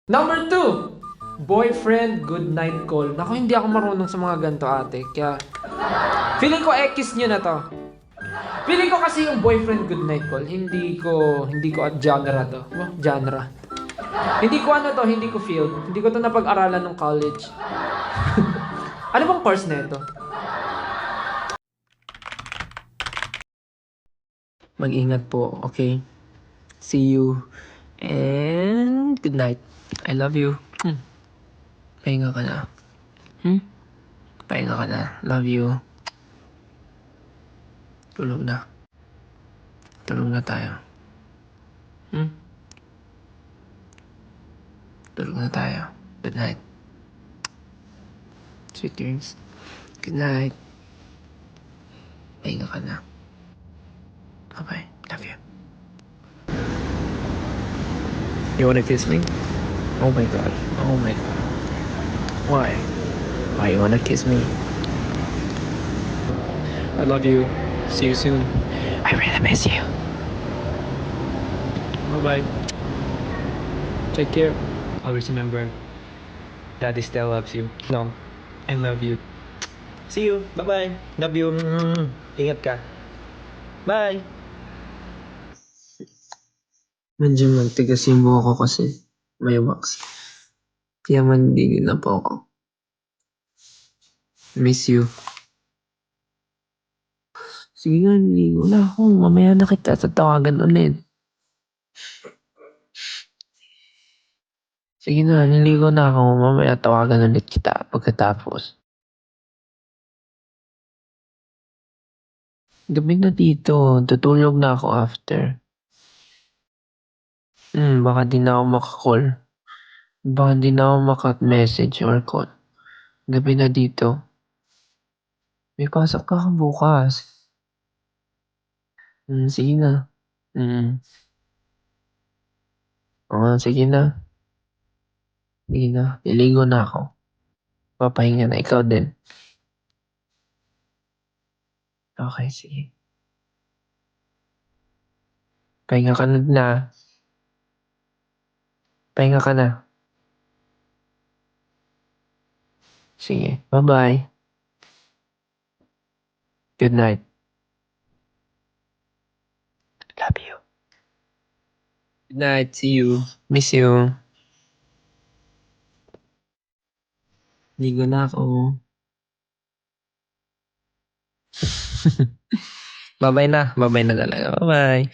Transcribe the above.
Number 2, boyfriend good night call. Naku, hindi ako marunong sa mga ganito, ate. Kaya, feeling ko X nyo na to. Feeling ko kasi yung boyfriend good night call, hindi ko at genre to. Oh, genre. Hindi ko ano to, hindi ko feel. Hindi ko to napag-aralan ng college. Ano bang course na ito? Mag-ingat po, okay? See you. And good night. I love you. Pahinga ka na. Pahinga ka na. Love you. Tulog na. Tulog na tayo. Tulog na tayo. Good night. Sweet dreams. Good night. Pahinga ka na. Bye-bye. Love you. You wanna kiss me? Oh my god. Oh my god. Why? Why you wanna kiss me? I love you. See you soon. I really miss you. Bye-bye. Take care. Always remember, Daddy still loves you. No, I love you. See you. Bye-bye. Love you. Ingat ka. Bye. Medyo magtigas yung buhok ko kasi may wax. Kaya mandigil na po ako. Miss you. Sige nga, niligo na ako. Mamaya na kita tatawagan ulit. Sige na, niligo na ako. Mamaya tawagan ulit kita pagkatapos. Gabi na dito. Tutulog na ako after. Baka di na ako makakall. Baka di na ako maka-message or call. Gabi na dito. May pasok ka bukas. Sige na. Oo, sige na. Sige na. Liligo na ako. Papahinga na. Ikaw din. Okay, sige. Pahinga ka na. Pahinga ka na. Sige. Bye-bye. Good night. Love you. Good night. See you. Miss you. Ligo na ako. Bye-bye na. Bye-bye na talaga. Bye-bye.